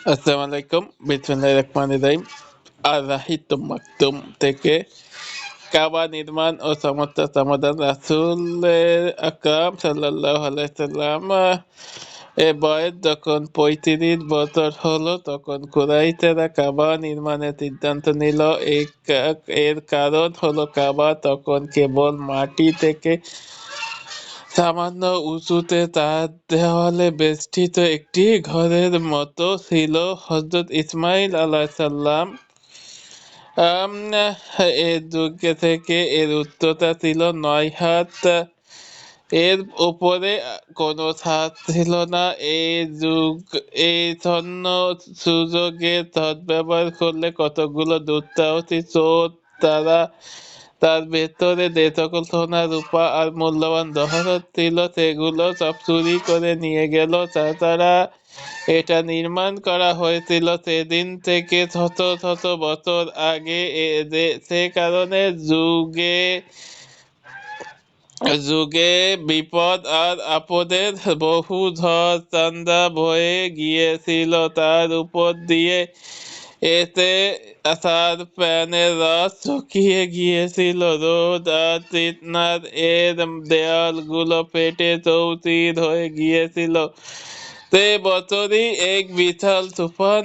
আসসালামু আলাইকুম, বিসমিল্লাহির রহমানির রহিম। আর রাহিতুম মাকতুম থেকে কাবা নির্মাণ ও সমস্ত সমাধান রাসূল আকরাম সাল্লাল্লাহু আলাইহি সাল্লাম এর বয়স যখন ৩৫ বছর হলো তখন কুরাইশেরা কাবা নির্মাণের সিদ্ধান্ত নিল। এর কারণ হলো কাবা তখন কেবল মাটি থেকে সামান্য উঁচুতে তার দেওয়ালে বেষ্টিত একটি ঘরের মতো ছিল। হযরত ইসমাইল আলাইহিসসালাম আম, এর যুগ থেকে এর উচ্চতা ছিল ৯ হাত। এর উপরে কোনো ছাদ ছিল না। এই জন্য সুযোগের সদ্ব্যবহার করলে কতগুলো দুঃসাহসী চোর তারা তার ভেতরে যে সকল সোনা রূপা আর মূল্যবান জহরত ছিল সেগুলো সব চুরি করে নিয়ে গেল। তাছাড়া এটা নির্মাণ করা হয়েছিল সেদিন থেকে শত শত বছর আগে। সে কারণে যুগে যুগে বিপদ আর আপদের বহু ঝড় চান্দা বয়ে গিয়েছিল তার উপর দিয়ে। এতে তার প্রাণের রস শুকিয়ে গিয়েছিল। রোদ আর তৃষ্ণার এর দেয়ালগুলো ফেটে চৌচির হয়ে গিয়েছিল। সে বছরই এক বিশাল তুফান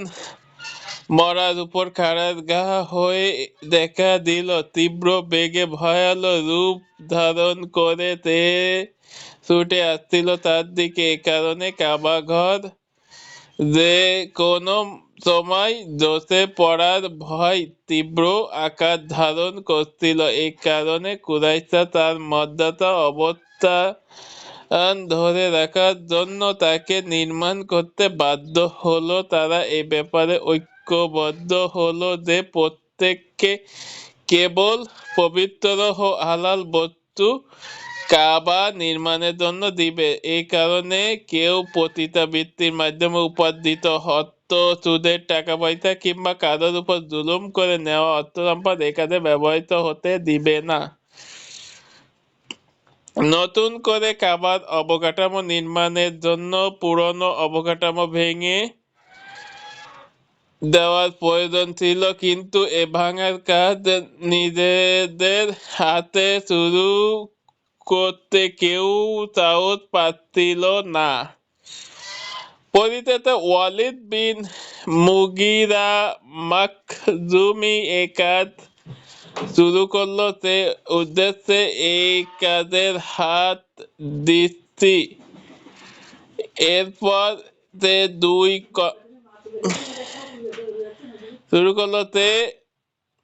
মরার উপর খাড়ার গা হয়ে দেখা দিল। তীব্র বেগে ভয়াল রূপ ধারণ করে তে ছুটে আসছিল তার দিকে। এ কারণে কাবা ঘর যে কোনো সময় ধসে পড়ার ভয় তীব্র আকার ধারণ করছিল। এই কারণে কুরাইশরা তার মর্যাদা অবস্থান ধরে রাখার জন্য তাকে নির্মাণ করতে বাধ্য হলো। তারা এ ব্যাপারে ঐক্যবদ্ধ হলো যে প্রত্যেককে কেবল পবিত্র ও হালাল বস্তু কাবা নির্মাণের জন্য দিবে। এই কারণে কেউ পতিতাবৃত্তির মাধ্যমে উপার্জিত অর্থ, সুদের টাকা পয়সা কিংবা কারোর উপর জুলুম করে নেওয়া অর্থ সম্পদ এ কাজে ব্যবহৃত হতে দিবে না। নতুন করে কাবার অবকাঠামো নির্মাণের জন্য পুরনো অবকাঠামো ভেঙে দেওয়ার প্রয়োজন ছিল, কিন্তু এ ভাঙার কাজ নিজেদের হাতে শুরু করতে কেউ সাহস পাচ্ছিল না। পরিশেষে ওয়ালিদ বিন মুগিরা মাখজুমি এ কাজ শুরু করলো। সে উদ্দেশ্যে এই কাজের হাত দিচ্ছি। এরপর সে শুরু করলো।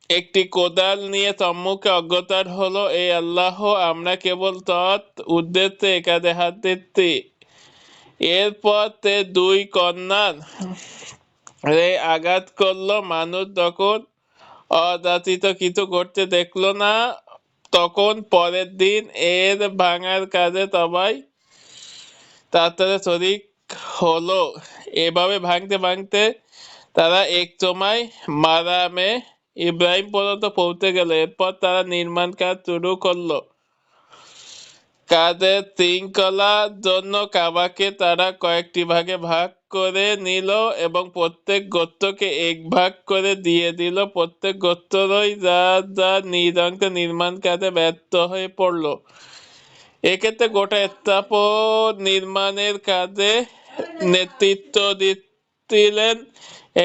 একটি কোদাল নিয়ে সম্মুখে অগ্রসর হলো। এই আল্লাহ, আমরা কেবল তৎ উদ্দেশ্যে এ কাজে হাত দিচ্ছি। এরপর সে দুই কন্যার আঘাত করলো। মানুষ যখন অযাচিত কিছু করতে দেখলো না, তখন পরের দিন এর ভাঙার কাজে সবাই তার সাথে শরিক হলো। এভাবে ভাঙতে ভাঙতে তারা এক সময় মারামে ইব্রাহিম পর্যন্ত পৌঁছে গেল। এরপর তারা নির্মাণ কাজ শুরু করলো। কাজের শৃঙ্খলার জন্য কাবাকে তারা কয়েকটি ভাগে ভাগ করে নিল এবং প্রত্যেক গোত্রকে এক ভাগ করে দিয়ে দিল। প্রত্যেক গোত্রই যার যার নিজ অংশে নির্মাণ কাজে ব্যর্থ হয়ে পড়ল। এক্ষেত্রে গোটা স্থাপন নির্মাণের কাজে নেতৃত্ব দিচ্ছিলেন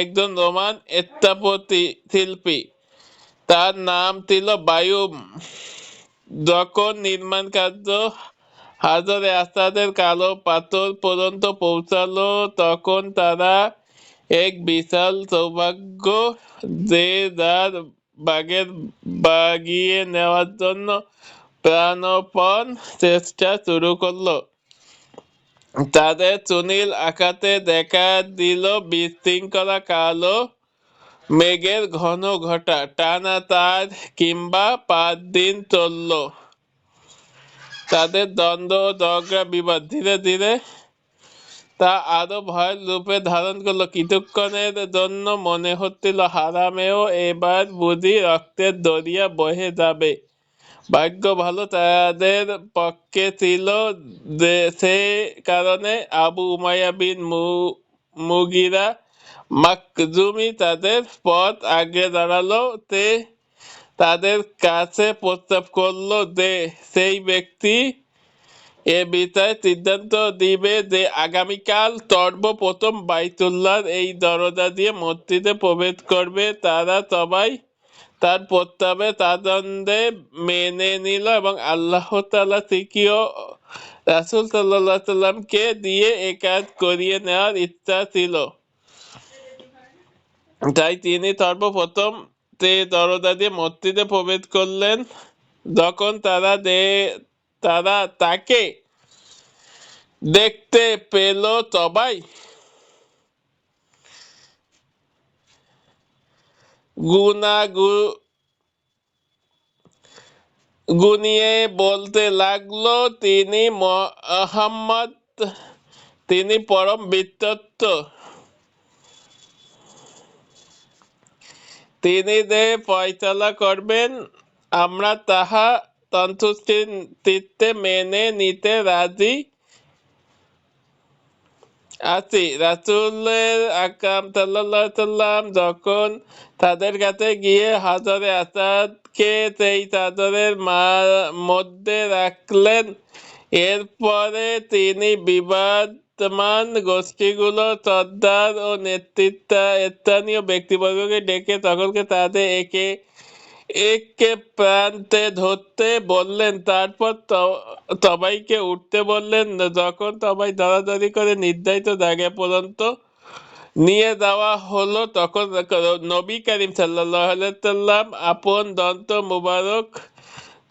একজন রোমান স্থাপত্য শিল্পী। তার নাম ছিল বায়ুম। যখন নির্মাণ কার্য হাজরে আসাদের কালো পাথর পর্যন্ত পৌঁছালো, তখন তারা এক বিশাল সৌভাগ্য যে যার বাগের বাগিয়ে নেওয়ার জন্য প্রাণপণ চেষ্টা শুরু করলো। তাদের সুনীল আকাশে দেখা দিল বিশৃঙ্খলা কালো মেঘের ঘন ঘটা। টানা তার কিংবা ৫ দিন চলল তাদের দ্বন্দ্ব ঝগড়া বিবাদ। ধীরে ধীরে তা আরো ভয়ের রূপে ধারণ করলো। কিছুক্ষণের জন্য মনে হচ্ছিল হারামেও এবার বুঝি রক্তের দরিয়া বহে যাবে। ভাগ্য ভালো তাদের পক্ষে ছিল, সে কারণে আবু উমাইয়া বিন মুগিরা মাকজুমি তাদের পথ আগে দাঁড়ালো, তাদের কাছে প্রস্তাব করলো যে সেই ব্যক্তি এ বিষয়ে সিদ্ধান্ত দিবে যে আগামীকাল সর্বপ্রথম বাইতুল্লাহর এই দরজা দিয়ে মসজিদে প্রবেশ করবে। তারা সবাই তার প্রস্তাবে সাদরে মেনে নিল এবং আল্লাহ তাআলা সিকিও রাসূল সাল্লাল্লাহু আলাইহি সাল্লামকে দিয়ে এ কাজ করিয়ে নেওয়ার ইচ্ছা ছিল, তাই তিনি সর্বপ্রথম দরজা দিয়ে মসজিদে প্রবেশ করলেন। যখন তারা তাকে দেখতে পেল, সবাই গুনিয়ে বলতে লাগলো, তিনি মুহাম্মদ, তিনি পরম বিশ্বস্ত, তিনি যে ফয়সালা করবেন আমরা তাহা সন্তুষ্টির চিত্তে মেনে নিতে রাজি আছি। রাসূল আকরাম সাল্লাল্লাহু আলাইহি সাল্লাম যখন তাদের কাছে গিয়ে হাজরে আসাদকে সেই চাদরের মধ্যে রাখলেন, এরপরে তিনি বিবাদমান গোষ্ঠীগুলো সর্দার ও স্থানীয় ব্যক্তিবর্গকে ডেকে সকলকে তাদের একে একে প্রান্তে ধরতে বললেন। তারপর সবাইকে উঠতে বললেন। যখন সবাই দরাদরি করে নির্ধারিত জায়গা পর্যন্ত নিয়ে যাওয়া হলো, তখন নবী করিম সাল্লাল্লাহু আলাইহি সাল্লাম আপন দন্ত মুবারক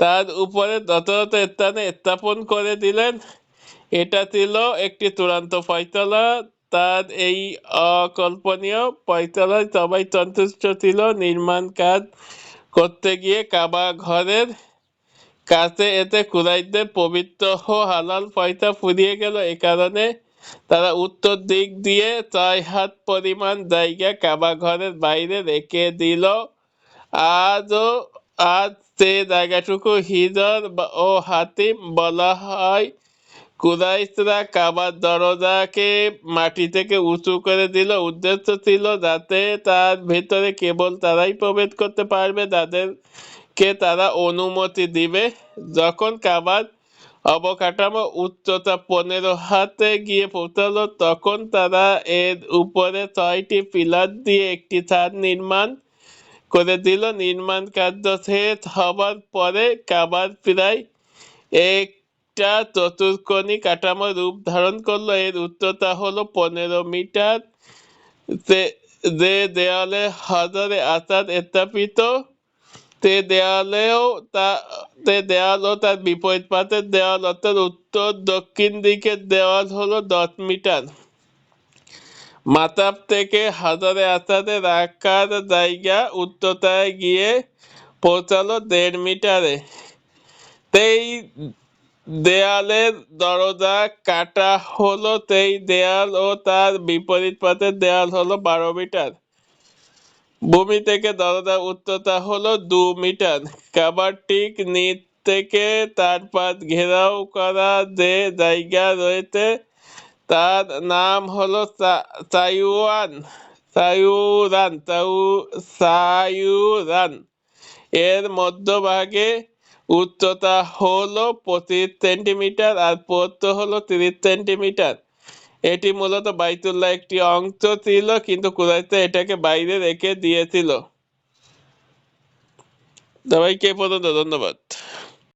তার উপরে যথাযথ স্থানে স্থাপন করে দিলেন। এটা ছিল একটি চূড়ান্ত ফয়সালা। তার এই অকল্পনীয় ফয়সালায় সবাই সন্তুষ্ট ছিল। নির্মাণ কাজ করতে গিয়ে কাবা ঘরের কাছে এতে কুরাইশদের পবিত্র ও হালাল পয়সা ফুরিয়ে গেল। এ কারণে তারা উত্তর দিক দিয়ে 6 হাত পরিমাণ জায়গা কাবা ঘরের বাইরে রেখে দিল। আজ সে জায়গাটুকু হিজর ও হাতিম বলা হয়। কুরাইশরা কাবার দরজাকে মাটি থেকে উঁচু করে দিল। উদ্দেশ্য ছিল যাতে তার ভেতরে কেবল তারাই প্রবেশ করতে পারবে যাদেরকে তারা অনুমতি দিবে। যখন কাবার অবকাঠামো উচ্চতা 15 হাতে গিয়ে পৌঁছালো, তখন তারা এর উপরে 6টি পিলার দিয়ে একটি ছাদ নির্মাণ করে দিল। নির্মাণ কার্য শেষ হবার পরে কাবার প্রায় একটা চতুষ্কোণী কাঠামো রূপ ধারণ করলো। এর উচ্চতা হলো 15 মিটার। যে দেয়ালে হাজরে আসাদ স্থাপিত, তে দেয়াল ও তার বিপরীত পাশের দেওয়াল অর্থাৎ উত্তর দক্ষিণ দিকের দেওয়াল হলো 10 মিটার। মাতাব থেকে হাজরে আসাদে রাখার জায়গা উচ্চতায় গিয়ে পৌঁছালো 1.5 মিটারে। সেই দেয়ালের দরজা কাটা হলো। সেই দেয়াল ও তার বিপরীত পাশের দেয়াল হলো 12 মিটার। ভূমি থেকে দরজার উচ্চতা হলো 2 মিটার। কাবার ঠিক নিচ থেকে তার পাশ ঘেরাও করা যে জায়গা রয়েছে তার নাম হলো সায়ুরান। এর মধ্যভাগে উচ্চতা হলো 25 সেন্টিমিটার আর প্রস্থ হলো 30 সেন্টিমিটার। এটি মূলত বাইতুল্লাহ একটি অংশ ছিল, কিন্তু কুরাইশরা এটাকে বাইরে রেখে দিয়েছিল। সবাইকে পর্যন্ত ধন্যবাদ।